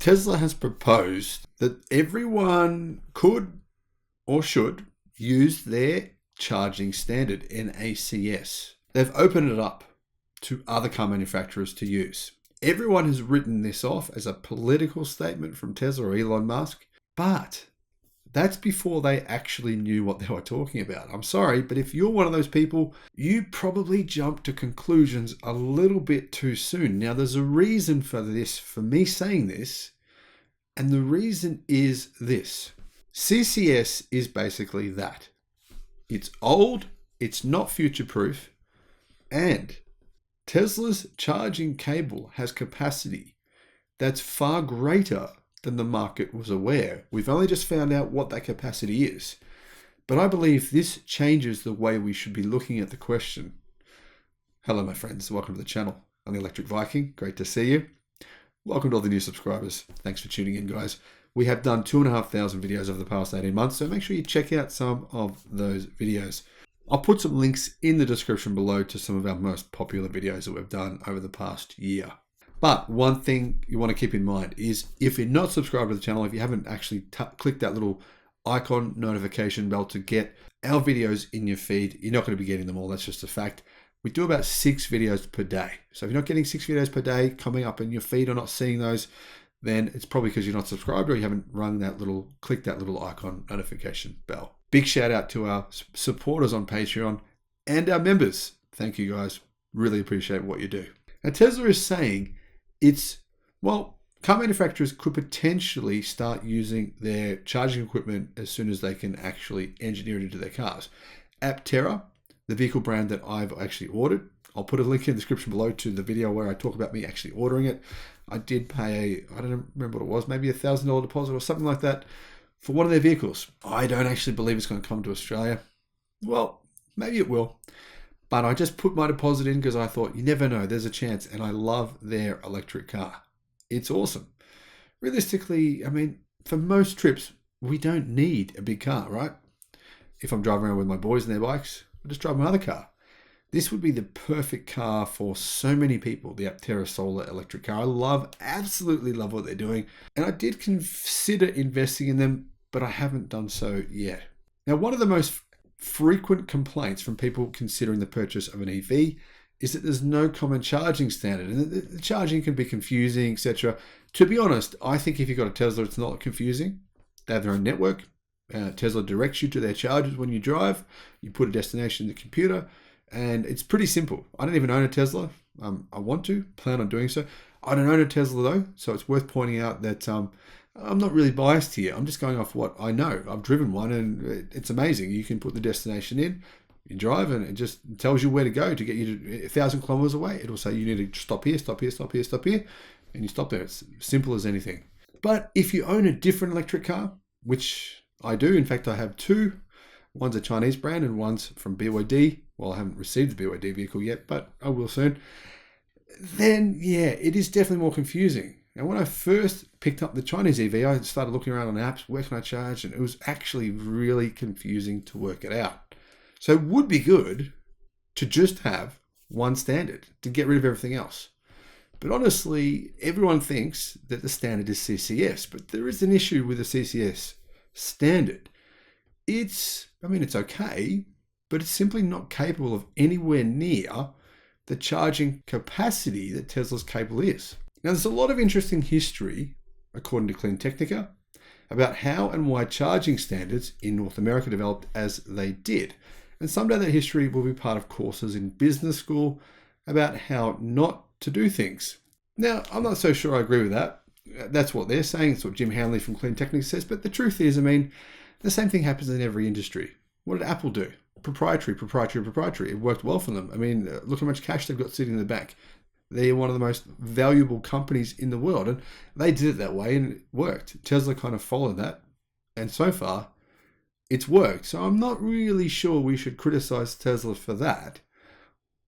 Tesla has proposed that everyone could or should use their charging standard, NACS. They've opened it up to other car manufacturers to use. Everyone has written this off as a political statement from Tesla or Elon Musk, but that's before they actually knew what they were talking about. I'm sorry, but if you're one of those people, you probably jumped to conclusions a little bit too soon. Now, there's a reason for this, for me saying this, and the reason is this. CCS is basically that. It's old, it's not future-proof, and Tesla's charging cable has capacity that's far greater than the market was aware. We've only just found out what that capacity is. But I believe this changes the way we should be looking at the question. Hello, my friends. Welcome to the channel. I'm the Electric Viking. Great to see you. Welcome to all the new subscribers. Thanks for tuning in, guys. We have done 2,500 videos over the past 18 months, so make sure you check out some of those videos. I'll put some links in the description below to some of our most popular videos that we've done over the past year. But one thing you want to keep in mind is if you're not subscribed to the channel, if you haven't actually clicked that little icon notification bell to get our videos in your feed, you're not going to be getting them all. That's just a fact. We do about 6 videos per day. So if you're not getting 6 videos per day coming up in your feed or not seeing those, then it's probably because you're not subscribed or you haven't clicked that little icon notification bell. Big shout out to our supporters on Patreon and our members. Thank you, guys. Really appreciate what you do. Now, Tesla is saying car manufacturers could potentially start using their charging equipment as soon as they can actually engineer it into their cars. Aptera, the vehicle brand that I've actually ordered, I'll put a link in the description below to the video where I talk about me actually ordering it. I did pay, I don't remember what it was, maybe $1,000 deposit or something like that for one of their vehicles. I don't actually believe it's going to come to Australia. Well, maybe it will. But I just put my deposit in because I thought, you never know, there's a chance. And I love their electric car. It's awesome. Realistically, I mean, for most trips, we don't need a big car, right? If I'm driving around with my boys and their bikes, I'll just drive my other car. This would be the perfect car for so many people, the Aptera Solar electric car. I absolutely love what they're doing. And I did consider investing in them, but I haven't done so yet. Now, one of the most frequent complaints from people considering the purchase of an EV is that there's no common charging standard and the charging can be confusing, etc. To be honest, I think if you've got a Tesla, it's not confusing. They have their own network. Tesla directs you to their chargers when you drive. You put a destination in the computer and it's pretty simple. I don't even own a Tesla. I want to, plan on doing so. I don't own a Tesla though, so it's worth pointing out that I'm not really biased here. I'm just going off what I know. I've driven one and it's amazing. You can put the destination in, you drive, and it just tells you where to go to get you to 1,000 kilometers away. It'll say you need to stop here, stop here, stop here, stop here, and you stop there. It's simple as anything. But if you own a different electric car, which I do, in fact, I have 2. One's a Chinese brand and one's from BYD. Well, I haven't received the BYD vehicle yet, but I will soon. Then, yeah, it is definitely more confusing. Now, when I first picked up the Chinese EV, I started looking around on apps, where can I charge? And it was actually really confusing to work it out. So it would be good to just have one standard, to get rid of everything else. But honestly, everyone thinks that the standard is CCS, but there is an issue with the CCS standard. It's okay, but it's simply not capable of anywhere near the charging capacity that Tesla's cable is. Now, there's a lot of interesting history, according to Clean Technica, about how and why charging standards in North America developed as they did. And someday that history will be part of courses in business school about how not to do things. Now, I'm not so sure I agree with that. That's what they're saying. It's what Jim Hanley from Clean Technica says. But the truth is, the same thing happens in every industry. What did Apple do? Proprietary. It worked well for them. Look how much cash they've got sitting in the bank. They're one of the most valuable companies in the world, and they did it that way and it worked. Tesla kind of followed that, and so far it's worked. So I'm not really sure we should criticize Tesla for that.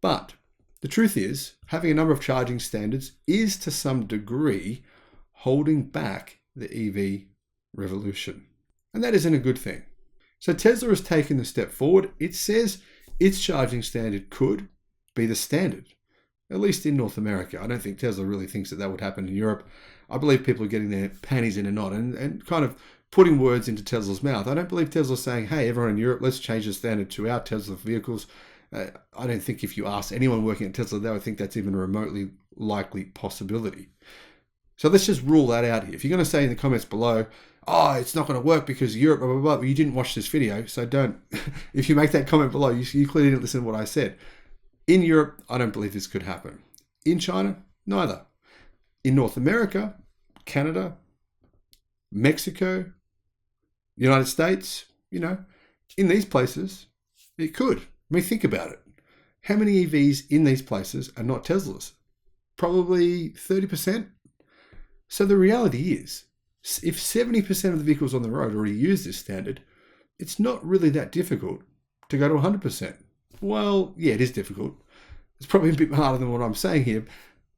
But the truth is, having a number of charging standards is to some degree holding back the EV revolution. And that isn't a good thing. So Tesla has taken a step forward. It says its charging standard could be the standard, at least in North America. I don't think Tesla really thinks that would happen in Europe. I believe people are getting their panties in a knot and kind of putting words into Tesla's mouth. I don't believe Tesla's saying, hey, everyone in Europe, let's change the standard to our Tesla vehicles. I don't think if you ask anyone working at Tesla, they would think that's even a remotely likely possibility. So let's just rule that out here. If you're going to say in the comments below, oh, it's not going to work because Europe, blah, blah, blah, you didn't watch this video, so don't. If you make that comment below, you clearly didn't listen to what I said. In Europe, I don't believe this could happen. In China, neither. In North America, Canada, Mexico, United States, in these places, it could. I mean, think about it. How many EVs in these places are not Teslas? Probably 30%. So the reality is, if 70% of the vehicles on the road already use this standard, it's not really that difficult to go to 100%. Well, yeah, it is difficult. It's probably a bit harder than what I'm saying here,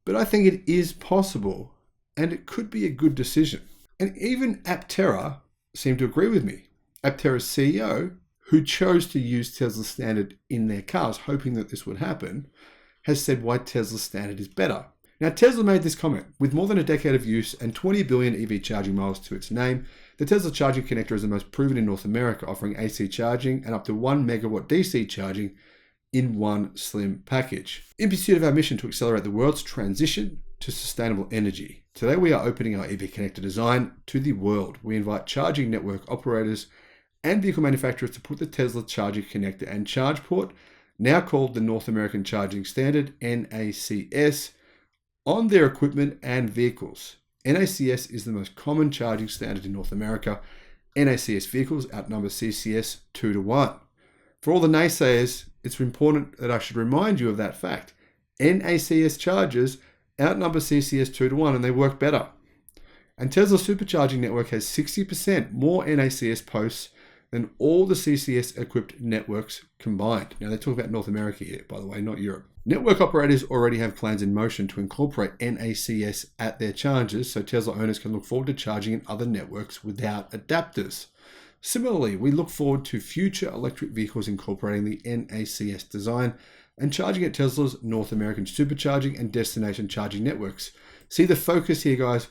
but I think it is possible and it could be a good decision. And even Aptera seemed to agree with me. Aptera's CEO, who chose to use Tesla's standard in their cars, hoping that this would happen, has said why Tesla's standard is better. Now, Tesla made this comment. With more than a decade of use and 20 billion EV charging miles to its name, the Tesla charging connector is the most proven in North America, offering AC charging and up to 1 megawatt DC charging in one slim package. In pursuit of our mission to accelerate the world's transition to sustainable energy, today we are opening our EV connector design to the world. We invite charging network operators and vehicle manufacturers to put the Tesla charging connector and charge port, now called the North American Charging Standard, NACS, on their equipment and vehicles. NACS is the most common charging standard in North America. NACS vehicles outnumber CCS 2 to 1. For all the naysayers, it's important that I should remind you of that fact. NACS chargers outnumber CCS 2 to 1 and they work better. And Tesla's supercharging network has 60% more NACS posts than all the CCS equipped networks combined. Now they talk about North America here, by the way, not Europe. Network operators already have plans in motion to incorporate NACS at their chargers, so Tesla owners can look forward to charging in other networks without adapters. Similarly, we look forward to future electric vehicles incorporating the NACS design and charging at Tesla's North American supercharging and destination charging networks. See the focus here, guys,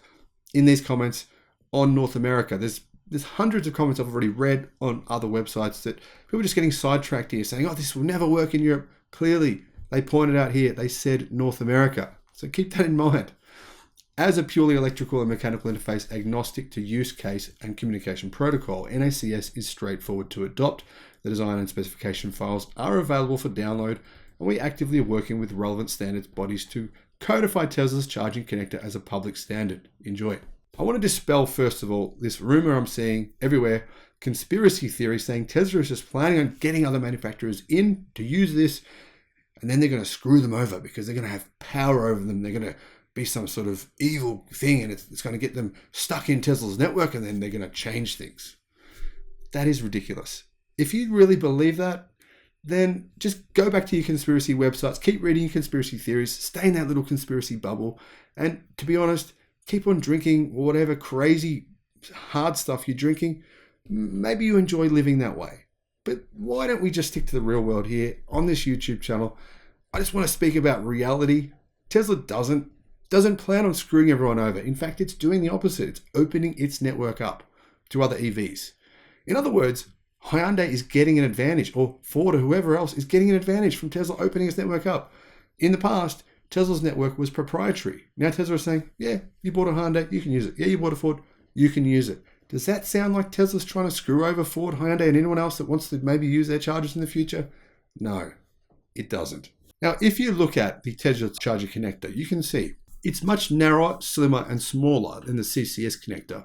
in these comments on North America. There's hundreds of comments I've already read on other websites that people are just getting sidetracked here saying, oh, this will never work in Europe. Clearly, they pointed out here, they said North America. So keep that in mind. As a purely electrical and mechanical interface agnostic to use case and communication protocol, NACS is straightforward to adopt. The design and specification files are available for download, and we actively are working with relevant standards bodies to codify Tesla's charging connector as a public standard. Enjoy. I want to dispel, first of all, this rumor I'm seeing everywhere, conspiracy theory saying Tesla is just planning on getting other manufacturers in to use this, and then they're going to screw them over because they're going to have power over them. They're going to be some sort of evil thing, and it's going to get them stuck in Tesla's network, and then they're going to change things. That is ridiculous. If you really believe that, then just go back to your conspiracy websites, keep reading your conspiracy theories, stay in that little conspiracy bubble, and to be honest, keep on drinking whatever crazy hard stuff you're drinking. Maybe you enjoy living that way. But why don't we just stick to the real world here on this YouTube channel? I just want to speak about reality. Tesla doesn't plan on screwing everyone over. In fact, it's doing the opposite. It's opening its network up to other EVs. In other words, Hyundai is getting an advantage, or Ford or whoever else is getting an advantage from Tesla opening its network up. In the past, Tesla's network was proprietary. Now Tesla is saying, yeah, you bought a Hyundai, you can use it. Yeah, you bought a Ford, you can use it. Does that sound like Tesla's trying to screw over Ford, Hyundai, and anyone else that wants to maybe use their chargers in the future? No, it doesn't. Now, if you look at the Tesla charger connector, you can see it's much narrower, slimmer, and smaller than the CCS connector.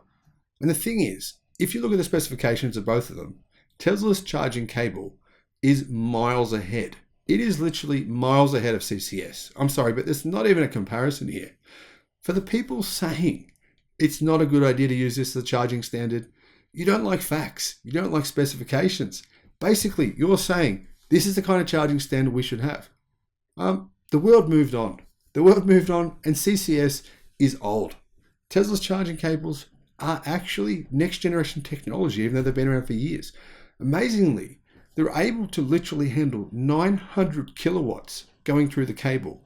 And the thing is, if you look at the specifications of both of them, Tesla's charging cable is miles ahead. It is literally miles ahead of CCS. I'm sorry, but there's not even a comparison here. For the people saying it's not a good idea to use this as a charging standard, you don't like facts. You don't like specifications. Basically, you're saying this is the kind of charging standard we should have. The world moved on. The world moved on, and CCS is old. Tesla's charging cables are actually next generation technology, even though they've been around for years. Amazingly, they're able to literally handle 900 kilowatts going through the cable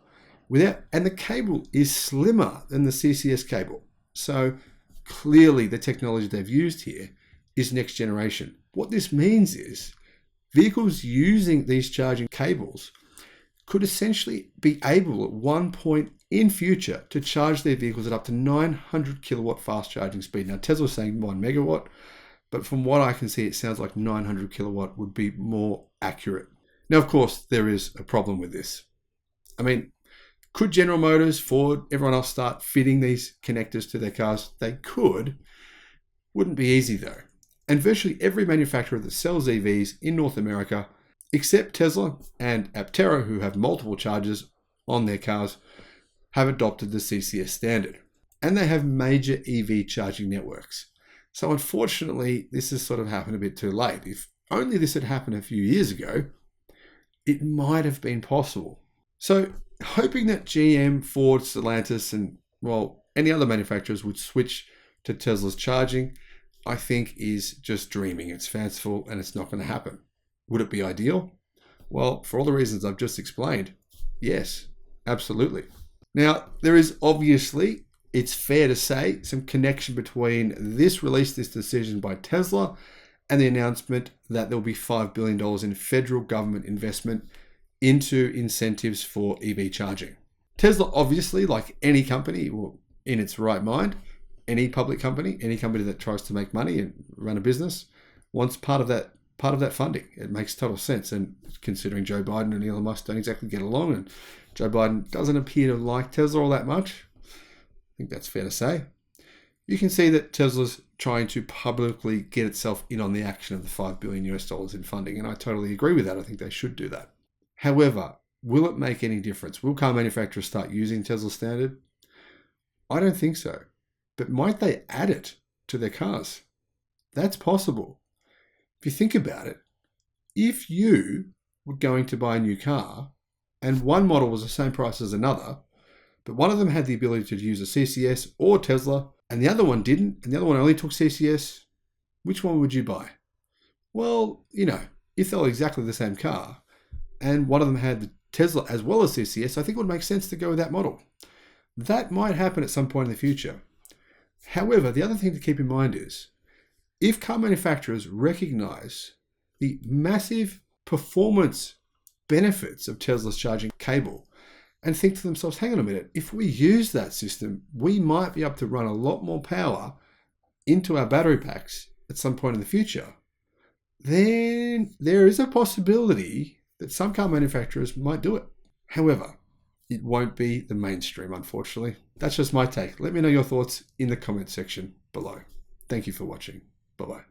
and the cable is slimmer than the CCS cable. So clearly the technology they've used here is next generation. What this means is vehicles using these charging cables could essentially be able at one point in future to charge their vehicles at up to 900 kilowatt fast charging speed. Now Tesla's saying 1 megawatt, but from what I can see, it sounds like 900 kilowatt would be more accurate. Now, of course, there is a problem with this. I mean, could General Motors, Ford, everyone else start fitting these connectors to their cars? They could. Wouldn't be easy though. And virtually every manufacturer that sells EVs in North America, except Tesla and Aptera, who have multiple chargers on their cars, have adopted the CCS standard. And they have major EV charging networks. So unfortunately, this has sort of happened a bit too late. If only this had happened a few years ago, it might have been possible. So hoping that GM, Ford, Stellantis, and well, any other manufacturers would switch to Tesla's charging, I think is just dreaming. It's fanciful and it's not going to happen. Would it be ideal? Well, for all the reasons I've just explained, yes, absolutely. Now, there is obviously, it's fair to say, some connection between this decision by Tesla and the announcement that there will be $5 billion in federal government investment into incentives for EV charging. Tesla, obviously, like any company in its right mind, any public company, any company that tries to make money and run a business, wants part of that funding. It makes total sense. And considering Joe Biden and Elon Musk don't exactly get along, and Joe Biden doesn't appear to like Tesla all that much, I think that's fair to say. You can see that Tesla's trying to publicly get itself in on the action of the $5 billion in funding, and I totally agree with that. I think they should do that. However, will it make any difference? Will car manufacturers start using Tesla standard? I don't think so. But might they add it to their cars? That's possible. If you think about it, if you were going to buy a new car and one model was the same price as another, but one of them had the ability to use a CCS or Tesla, and the other one didn't, and the other one only took CCS, which one would you buy? Well, if they were exactly the same car, and one of them had the Tesla as well as CCS, I think it would make sense to go with that model. That might happen at some point in the future. However, the other thing to keep in mind is, if car manufacturers recognize the massive performance benefits of Tesla's charging cable and think to themselves, hang on a minute, if we use that system, we might be able to run a lot more power into our battery packs at some point in the future, then there is a possibility that some car manufacturers might do it. However, it won't be the mainstream, unfortunately. That's just my take. Let me know your thoughts in the comment section below. Thank you for watching. Bye-bye.